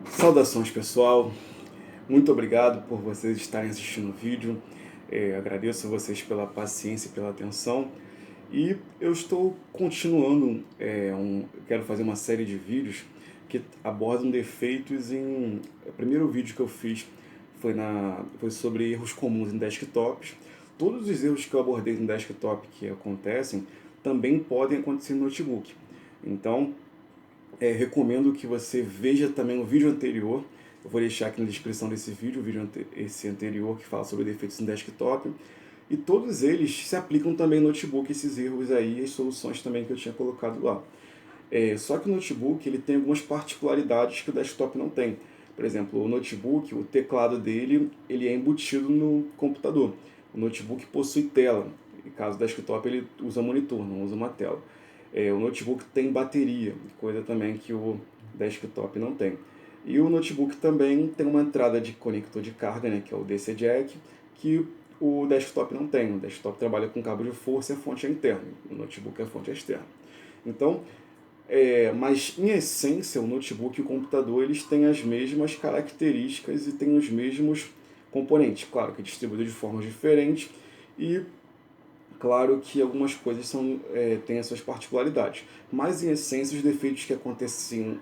Saudações, pessoal, muito obrigado por vocês estarem assistindo o vídeo. Agradeço a vocês pela paciência e pela atenção. E eu estou continuando, quero fazer uma série de vídeos que abordam defeitos em... O primeiro vídeo que eu fiz foi sobre erros comuns em desktops. Todos os erros que eu abordei em desktop que acontecem também podem acontecer no notebook. Então, recomendo que você veja também o vídeo anterior. Eu vou deixar aqui na descrição desse vídeo, esse anterior que fala sobre defeitos em desktop. E todos eles se aplicam também no notebook, esses erros aí, as soluções também que eu tinha colocado lá. Só que o notebook ele tem algumas particularidades que o desktop não tem. Por exemplo, o notebook, o teclado dele, ele é embutido no computador. O notebook possui tela. No caso do desktop, ele usa monitor, não usa uma tela. O notebook tem bateria, coisa também que o desktop não tem. E o notebook também tem uma entrada de conector de carga, né, que é o DC Jack, que o desktop não tem. O desktop trabalha com cabo de força e a fonte é interna. O notebook é a fonte externa. Então, mas em essência, o notebook e o computador eles têm as mesmas características e têm os mesmos componentes. Claro que distribuídos de formas diferentes e claro que algumas coisas têm as suas particularidades, mas em essência os defeitos que acontecem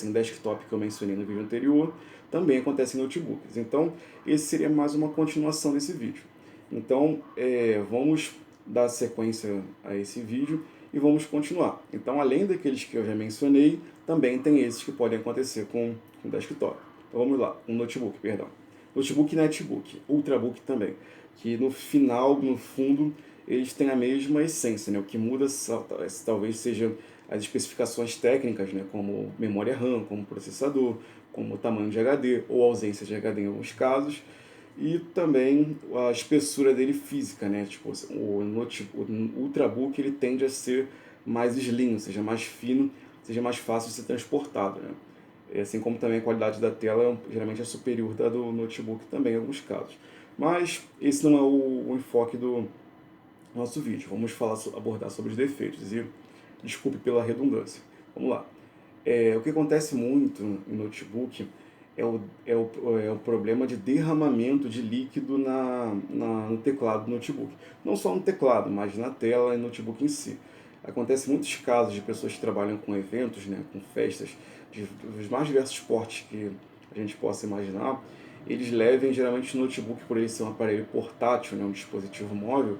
em desktop que eu mencionei no vídeo anterior também acontecem em notebooks. Então esse seria mais uma continuação desse vídeo. Então vamos dar sequência a esse vídeo e vamos continuar. Então além daqueles que eu já mencionei, também tem esses que podem acontecer com desktop. Então vamos lá, um notebook, perdão. Notebook e netbook, ultrabook também, que no final, no fundo, eles têm a mesma essência, né? O que muda talvez seja as especificações técnicas, né? Como memória RAM, como processador, como tamanho de HD ou ausência de HD em alguns casos, e também a espessura dele física, né? Tipo, o Ultrabook ele tende a ser mais slim, ou seja, mais fino, seja mais fácil de ser transportado, né? Assim como também a qualidade da tela geralmente é superior da do notebook também em alguns casos. Mas esse não é o enfoque do nosso vídeo. Vamos abordar sobre os defeitos e desculpe pela redundância. Vamos lá. O que acontece muito em notebook é o problema de derramamento de líquido no teclado do notebook. Não só no teclado, mas na tela e no notebook em si. Acontece muitos casos de pessoas que trabalham com eventos, né, com festas, dos mais diversos portes que a gente possa imaginar. Eles levem geralmente o notebook, por ele ser um aparelho portátil, né, um dispositivo móvel,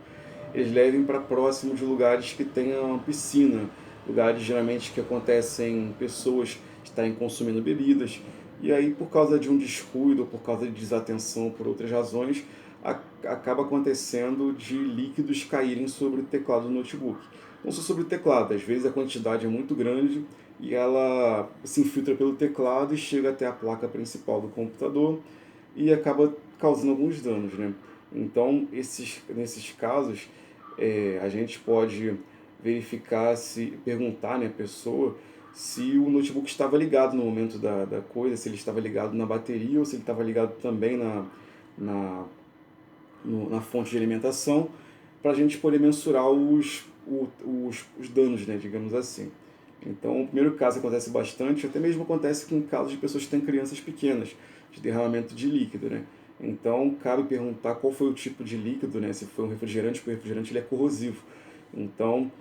eles levem para próximo de lugares que tenham piscina, lugares geralmente que acontecem pessoas estarem consumindo bebidas, e aí por causa de um descuido, por causa de desatenção, por outras razões, acaba acontecendo de líquidos caírem sobre o teclado do notebook. Não só sobre o teclado, às vezes a quantidade é muito grande e ela se infiltra pelo teclado e chega até a placa principal do computador e acaba causando alguns danos, né? Então, nesses casos, a gente pode verificar, perguntar, né, a pessoa se o notebook estava ligado no momento da coisa, se ele estava ligado na bateria ou se ele estava ligado também na, na fonte de alimentação, para a gente poder mensurar os danos, né, digamos assim. Então, o primeiro caso acontece bastante, até mesmo acontece em casos de pessoas que têm crianças pequenas, de derramamento de líquido, né? Então, cabe perguntar qual foi o tipo de líquido, né? Se foi um refrigerante, porque o refrigerante ele é corrosivo. Então,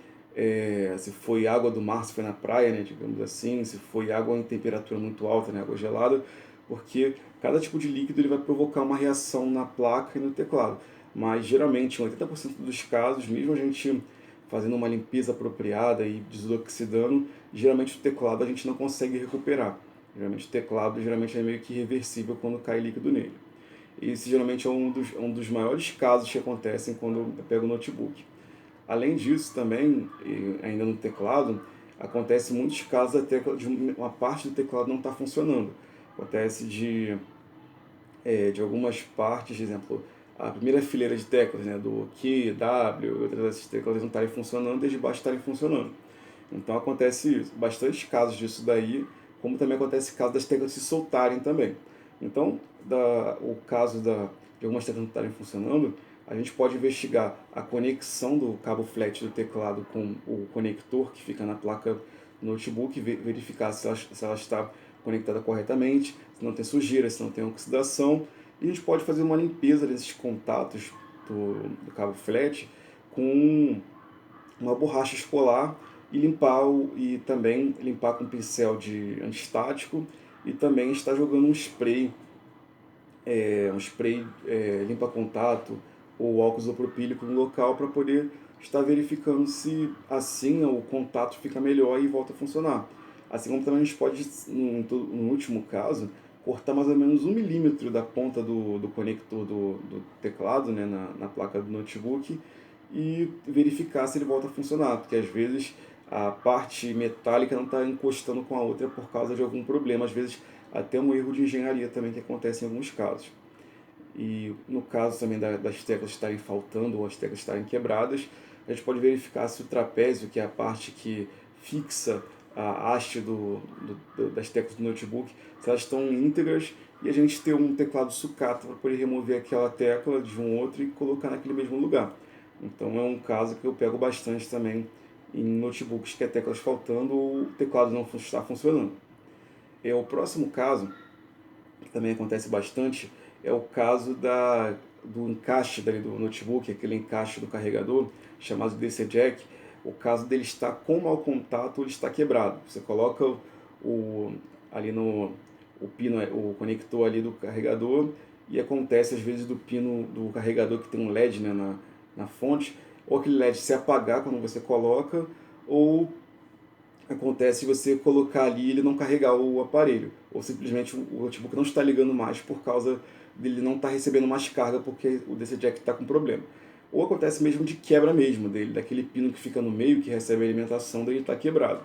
se foi água do mar, se foi na praia, né, digamos assim, se foi água em temperatura muito alta, né, água gelada, porque cada tipo de líquido ele vai provocar uma reação na placa e no teclado. Mas, geralmente, em 80% dos casos, mesmo a gente fazendo uma limpeza apropriada e desoxidando, geralmente o teclado a gente não consegue recuperar. Geralmente o teclado é meio que irreversível quando cai líquido nele. Esse geralmente é um dos maiores casos que acontecem quando eu pego o notebook. Além disso também, ainda no teclado, acontece muitos casos de uma parte do teclado não estar funcionando. Acontece de algumas partes, por exemplo, a primeira fileira de teclas, né, do Q, W, outras dessas teclas não estarem funcionando e as de baixo estarem funcionando. Então acontece isso, bastante casos disso daí, como também acontece caso das teclas se soltarem também. Então, o caso de algumas teclas não estarem funcionando, a gente pode investigar a conexão do cabo flat do teclado com o conector que fica na placa do notebook, verificar se ela está conectada corretamente, se não tem sujeira, se não tem oxidação. E a gente pode fazer uma limpeza desses contatos do cabo flat com uma borracha escolar e e também limpar com pincel de antistático e também estar jogando um spray limpa contato ou álcool isopropílico no local para poder estar verificando se assim o contato fica melhor e volta a funcionar. Assim como também a gente pode, no último caso, cortar mais ou menos 1 milímetro da ponta do conector do teclado, né, na placa do notebook, e verificar se ele volta a funcionar, porque às vezes a parte metálica não está encostando com a outra por causa de algum problema, às vezes até um erro de engenharia também que acontece em alguns casos. E no caso também das teclas estarem faltando ou as teclas estarem quebradas, a gente pode verificar se o trapézio, que é a parte que fixa a haste das teclas do notebook, se elas estão íntegras, e a gente ter um teclado sucata para poder remover aquela tecla de um outro e colocar naquele mesmo lugar. Então é um caso que eu pego bastante também em notebooks que é teclas faltando ou o teclado não está funcionando. O próximo caso, que também acontece bastante, é o caso do encaixe do notebook, aquele encaixe do carregador, chamado DC Jack. O caso dele estar com mau contato ou ele está quebrado. Você coloca ali o pino, o conector ali do carregador, e acontece às vezes do pino do carregador que tem um LED, né, na fonte, ou aquele LED se apagar quando você coloca, ou acontece você colocar ali e ele não carregar o aparelho, ou simplesmente o notebook não está ligando mais por causa dele não estar recebendo mais carga porque o DC Jack está com problema. Ou acontece mesmo de quebra mesmo dele, daquele pino que fica no meio que recebe a alimentação dele está quebrado.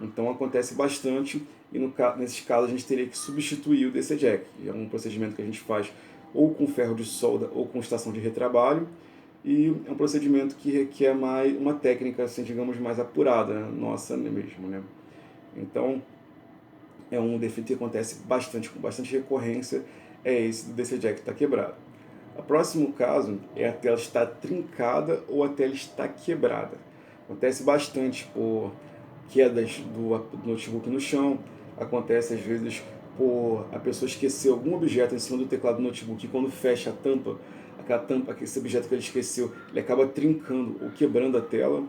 Então acontece bastante e nesses casos a gente teria que substituir o DC Jack. É um procedimento que a gente faz ou com ferro de solda ou com estação de retrabalho, e é um procedimento que requer uma técnica, assim, digamos, mais apurada, né? Nossa mesmo, né? Então, é um defeito que acontece com bastante recorrência, é esse do DC Jack está quebrado. O próximo caso é a tela estar trincada ou a tela estar quebrada. Acontece bastante por quedas do notebook no chão, acontece às vezes por a pessoa esquecer algum objeto em cima do teclado do notebook e quando fecha a tampa, aquela tampa, esse objeto que ele esqueceu, ele acaba trincando ou quebrando a tela.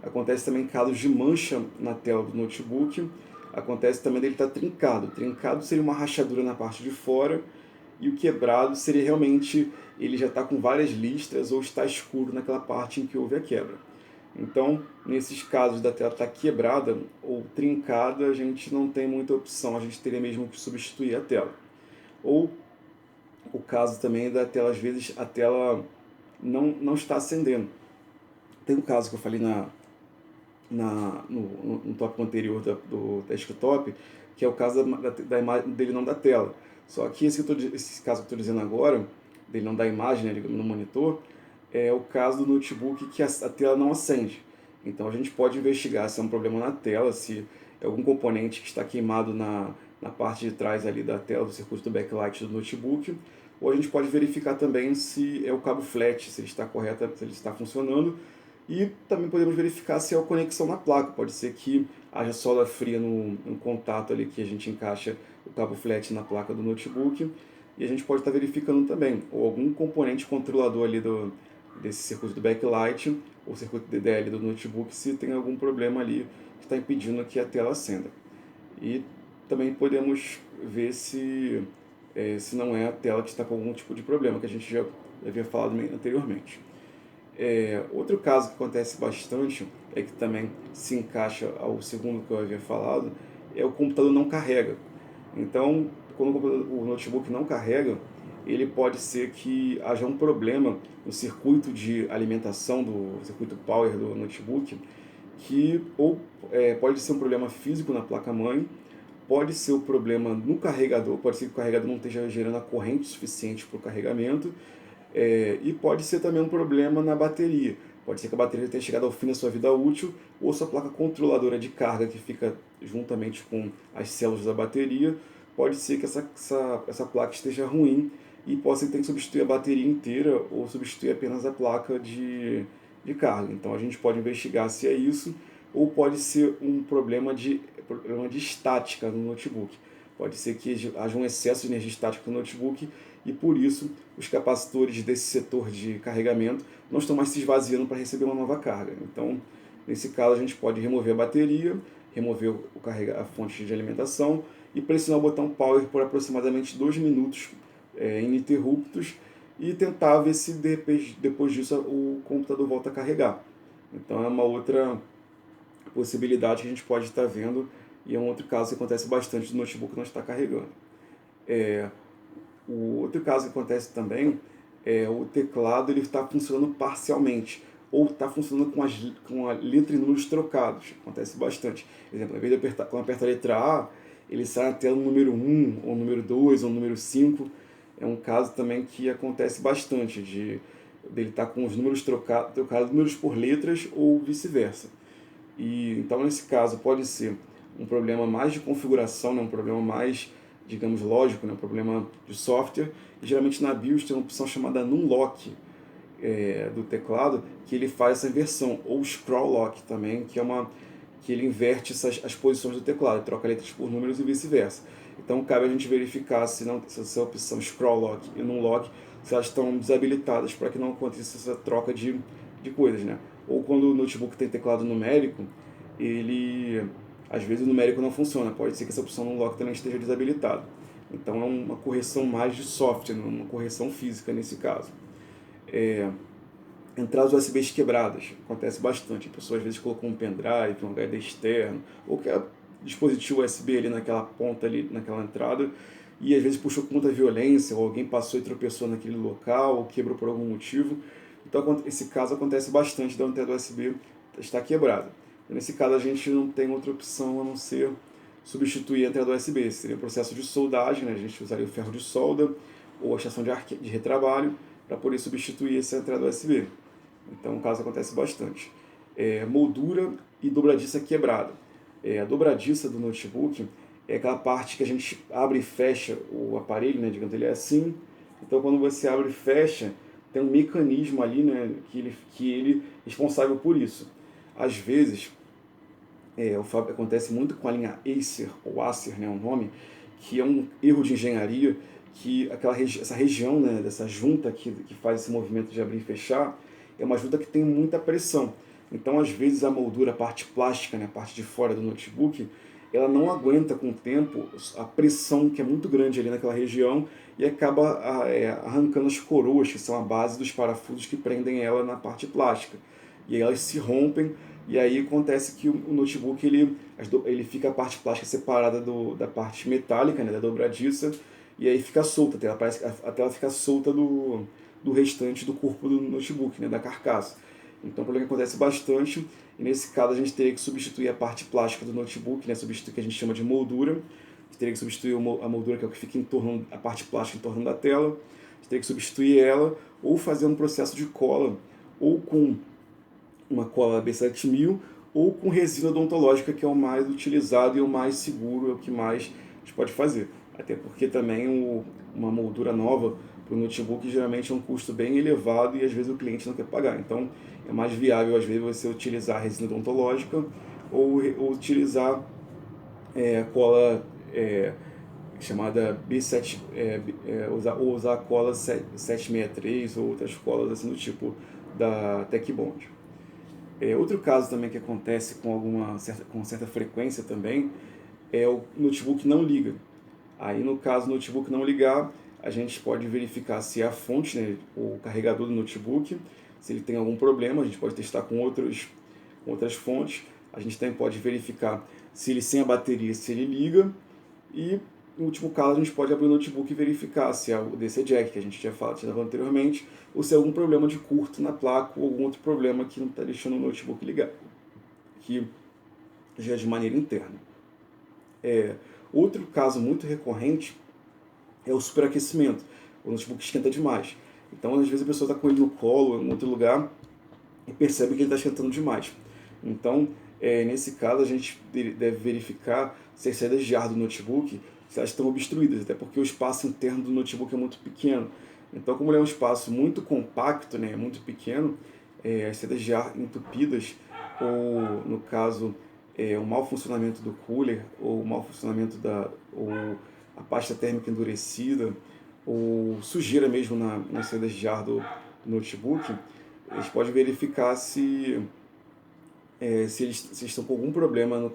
Acontece também casos de mancha na tela do notebook. Acontece também dele estar trincado. Trincado seria uma rachadura na parte de fora, e o quebrado seria realmente ele já está com várias listras ou está escuro naquela parte em que houve a quebra. Então, nesses casos da tela estar quebrada ou trincada, a gente não tem muita opção, a gente teria mesmo que substituir a tela. Ou o caso também da tela, às vezes a tela não está acendendo. Tem um caso que eu falei no tópico anterior do desktop, que é o caso da imagem dele não da tela. Só que esse caso que eu estou dizendo agora, dele não da imagem, né, no monitor, é o caso do notebook que a tela não acende. Então a gente pode investigar se é um problema na tela, se é algum componente que está queimado na parte de trás ali da tela, do circuito do backlight do notebook, ou a gente pode verificar também se é o cabo flat, se ele está correto, se ele está funcionando, e também podemos verificar se é a conexão na placa. Pode ser que haja solda fria no contato ali que a gente encaixa o cabo flat na placa do notebook, e a gente pode estar verificando também, ou algum componente controlador ali desse circuito do backlight, ou circuito DDL do notebook, se tem algum problema ali que está impedindo que a tela acenda. E também podemos ver se não é a tela que está com algum tipo de problema, que a gente já havia falado anteriormente. Outro caso que acontece bastante, é que também se encaixa ao segundo que eu havia falado, é o computador não carrega. Então, quando o notebook não carrega, ele pode ser que haja um problema no circuito de alimentação do circuito power do notebook, que pode ser um problema físico na placa-mãe, pode ser o problema no carregador, pode ser que o carregador não esteja gerando a corrente suficiente para o carregamento, e pode ser também um problema na bateria. Pode ser que a bateria tenha chegado ao fim da sua vida útil, ou sua placa controladora de carga, que fica juntamente com as células da bateria, pode ser que essa placa esteja ruim e pode ser que tenha que substituir a bateria inteira ou substituir apenas a placa de carga. Então a gente pode investigar se é isso, ou pode ser um problema de estática no notebook. Pode ser que haja um excesso de energia estática no notebook e por isso os capacitores desse setor de carregamento não estão mais se esvaziando para receber uma nova carga. Então, nesse caso, a gente pode remover a bateria, remover a fonte de alimentação e pressionar o botão Power por aproximadamente 2 minutos ininterruptos e tentar ver se depois disso o computador volta a carregar. Então é uma outra possibilidade que a gente pode estar vendo e é um outro caso que acontece bastante do notebook não estar carregando. O outro caso que acontece também é o teclado ele está funcionando parcialmente ou está funcionando com a letra e números trocados. Acontece bastante. Por exemplo, ao invés de apertar, quando aperta a letra A, ele sai na tela número 1, ou número 2, ou número 5. É um caso também que acontece bastante, dele estar com os números trocados números por letras ou vice-versa. Então, nesse caso, pode ser um problema mais de configuração, né, um problema mais, digamos, lógico, né, um problema de software. E, geralmente na BIOS tem uma opção chamada Numlock do teclado, que ele faz essa inversão, ou Scroll Lock também, que ele inverte as posições do teclado, troca letras por números e vice-versa. Então cabe a gente verificar se essa opção Scroll Lock e Numlock, se elas estão desabilitadas para que não aconteça essa troca de coisas, né? Ou quando o notebook tem teclado numérico, às vezes o numérico não funciona, pode ser que essa opção Numlock também esteja desabilitada. Então é uma correção mais de software, uma correção física nesse caso. Entradas USBs quebradas, acontece bastante. A pessoa às vezes colocou um pendrive, um HD externo, ou qualquer dispositivo USB ali naquela ponta, ali naquela entrada, e às vezes puxou com muita violência, ou alguém passou e tropeçou naquele local, ou quebrou por algum motivo. Então esse caso acontece bastante da entrada USB estar quebrada. Nesse caso a gente não tem outra opção a não ser substituir a entrada USB. Seria um processo de soldagem, né? A gente usaria o ferro de solda ou a estação de retrabalho para poder substituir essa entrada USB. Então o caso acontece bastante. Moldura e dobradiça quebrada. A dobradiça do notebook é aquela parte que a gente abre e fecha o aparelho, né? Digamos, ele é assim. Então quando você abre e fecha, tem um mecanismo ali, né? Que ele é responsável por isso. Às vezes, acontece muito com a linha Acer, ou Acer, né, o nome, que é um erro de engenharia, que essa região, né, dessa junta que faz esse movimento de abrir e fechar, é uma junta que tem muita pressão. Então, às vezes, a moldura, a parte plástica, né, a parte de fora do notebook, ela não aguenta com o tempo a pressão que é muito grande ali naquela região e acaba arrancando as coroas, que são a base dos parafusos que prendem ela na parte plástica. E aí elas se rompem, e aí acontece que o notebook ele fica a parte plástica separada da parte metálica, né, da dobradiça, e aí fica solta, a tela fica solta do restante do corpo do notebook, né, da carcaça. Então o problema acontece bastante, e nesse caso a gente teria que substituir a parte plástica do notebook, né, substituir o que a gente chama de moldura. A gente teria que substituir a moldura, que é o que fica a parte plástica em torno da tela. A gente teria que substituir ela, ou fazer um processo de cola, ou com uma cola B7000, ou com resina odontológica, que é o mais utilizado e o mais seguro, é o que mais a gente pode fazer. Até porque também uma moldura nova para o notebook geralmente é um custo bem elevado e às vezes o cliente não quer pagar. Então é mais viável às vezes você utilizar a resina odontológica ou utilizar cola chamada B7, ou usar a cola 763 ou outras colas assim do tipo da Tecbond. Outro caso também que acontece com certa frequência também é o notebook não liga. Aí no caso do notebook não ligar, a gente pode verificar se é a fonte, né, o carregador do notebook, se ele tem algum problema, a gente pode testar com outras fontes. A gente também pode verificar se ele sem a bateria, se ele liga. E no último caso a gente pode abrir o notebook e verificar se é o DC Jack, que a gente tinha falado anteriormente, ou se é algum problema de curto na placa ou algum outro problema que não está deixando o notebook ligar, que já é de maneira interna. Outro caso muito recorrente é o superaquecimento. O notebook esquenta demais. Então, às vezes a pessoa está com ele no colo, em outro lugar, e percebe que ele está esquentando demais. Então, nesse caso, a gente deve verificar se as saídas de ar do notebook se elas estão obstruídas, até porque o espaço interno do notebook é muito pequeno. Então, como ele é um espaço muito compacto, né, muito pequeno, as saídas de ar entupidas, ou no caso, o mau funcionamento do cooler, ou o mau funcionamento ou a pasta térmica endurecida, ou sujeira mesmo nas saídas de ar do notebook, eles podem verificar se eles estão com algum problema,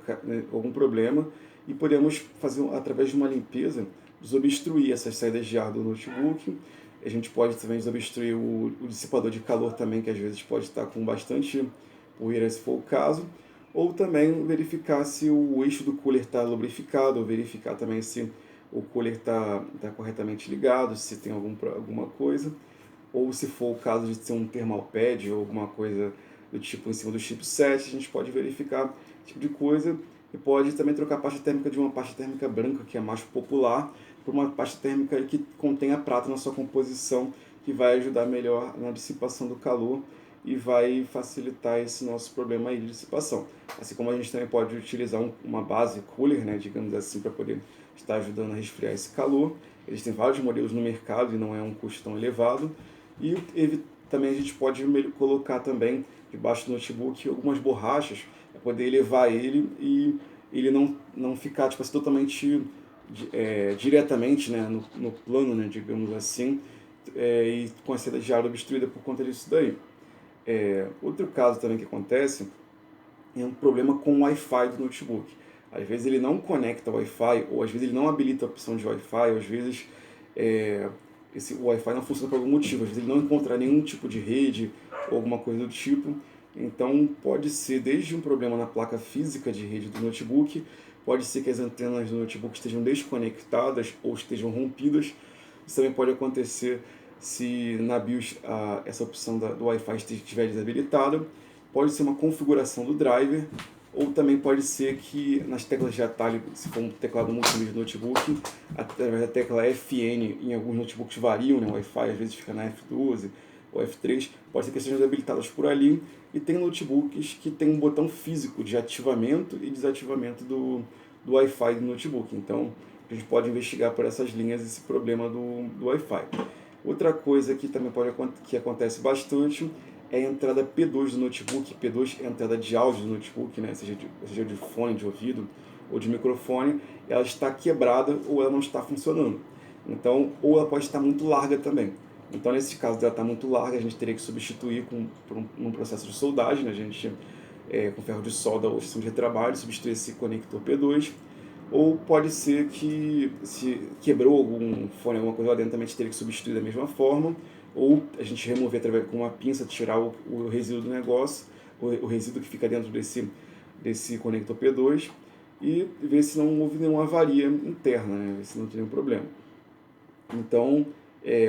algum problema, e podemos fazer, através de uma limpeza, desobstruir essas saídas de ar do notebook. A gente pode também desobstruir o dissipador de calor também, que às vezes pode estar com bastante poeira, se for o caso, ou também verificar se o eixo do cooler está lubrificado, ou verificar também se o cooler está corretamente ligado, se tem alguma coisa, ou se for o caso de ser um thermal pad ou alguma coisa do tipo em cima do chipset, a gente pode verificar esse tipo de coisa e pode também trocar a pasta térmica de uma pasta térmica branca, que é mais popular, por uma pasta térmica que contenha prata na sua composição, que vai ajudar melhor na dissipação do calor e vai facilitar esse nosso problema aí de dissipação. Assim como a gente também pode utilizar uma base cooler, né, digamos assim, para poder estar ajudando a resfriar esse calor. Eles têm vários modelos no mercado e não é um custo tão elevado. E também a gente pode colocar também debaixo do notebook algumas borrachas para poder elevar ele e ele não ficar tipo assim, totalmente diretamente, né, no plano, né, digamos assim, e com a saída de ar obstruída por conta disso daí. Outro caso também que acontece é um problema com o Wi-Fi do notebook. Às vezes ele não conecta o Wi-Fi, ou às vezes ele não habilita a opção de Wi-Fi, ou às vezes o Wi-Fi não funciona por algum motivo, às vezes ele não encontra nenhum tipo de rede ou alguma coisa do tipo. Então pode ser desde um problema na placa física de rede do notebook, pode ser que as antenas do notebook estejam desconectadas ou estejam rompidas. Isso também pode acontecer se na BIOS essa opção do Wi-Fi estiver desabilitada. Pode ser uma configuração do driver, ou também pode ser que nas teclas de atalho, se for um teclado multimídia do notebook, através da tecla FN, em alguns notebooks variam, né, o Wi-Fi às vezes fica na F12 ou F3, pode ser que sejam desabilitadas por ali, e tem notebooks que tem um botão físico de ativamento e desativamento do Wi-Fi do notebook. Então, a gente pode investigar por essas linhas esse problema do Wi-Fi. Outra coisa que também que acontece bastante é a entrada P2 do notebook. P2 é a entrada de áudio do notebook, né? seja de fone de ouvido ou de microfone, ela está quebrada ou ela não está funcionando. Então, ou ela pode estar muito larga também. Então, nesse caso dela estar muito larga, a gente teria que substituir num processo de soldagem, né? A gente, com ferro de solda ou estação de retrabalho, substituir esse conector P2. Ou pode ser que se quebrou algum fone, alguma coisa lá dentro, também a gente teria que substituir da mesma forma, ou a gente remover através com uma pinça, tirar o resíduo do negócio, o resíduo que fica dentro desse conector P2, e ver se não houve nenhuma avaria interna, né? Ver se não tem nenhum problema. Então,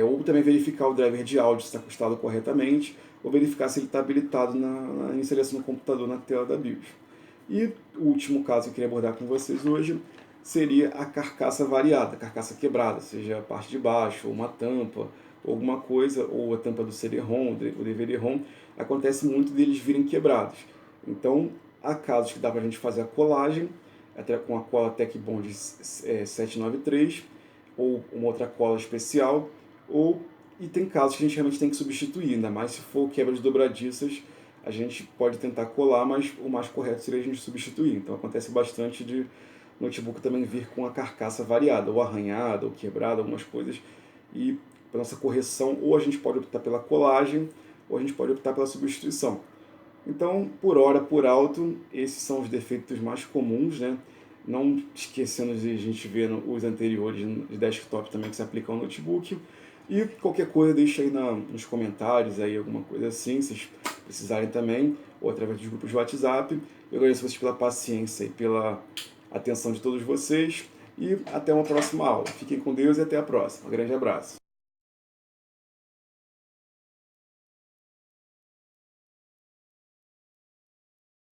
ou também verificar o driver de áudio se está instalado corretamente, ou verificar se ele está habilitado na instalação do computador na tela da BIOS. E o último caso que eu queria abordar com vocês hoje seria a carcaça variada, a carcaça quebrada, seja a parte de baixo, ou uma tampa, ou alguma coisa, ou a tampa do CD-ROM, o DVD-ROM, acontece muito deles virem quebrados. Então, há casos que dá para a gente fazer a colagem, até com a cola Tech Bond 793, ou uma outra cola especial, e tem casos que a gente realmente tem que substituir, ainda mais se for quebra de dobradiças, a gente pode tentar colar, mas o mais correto seria a gente substituir. Então acontece bastante de notebook também vir com a carcaça variada, ou arranhada, ou quebrada, algumas coisas. E para nossa correção, ou a gente pode optar pela colagem, ou a gente pode optar pela substituição. Então, por hora, por alto, esses são os defeitos mais comuns, né? Não esquecendo de a gente ver os anteriores de desktop também que se aplicam ao notebook. E qualquer coisa deixa aí nos comentários, aí, alguma coisa assim, se vocês precisarem também, ou através dos grupos de WhatsApp. Eu agradeço vocês pela paciência e pela atenção de todos vocês. E até uma próxima aula. Fiquem com Deus e até a próxima. Um grande abraço.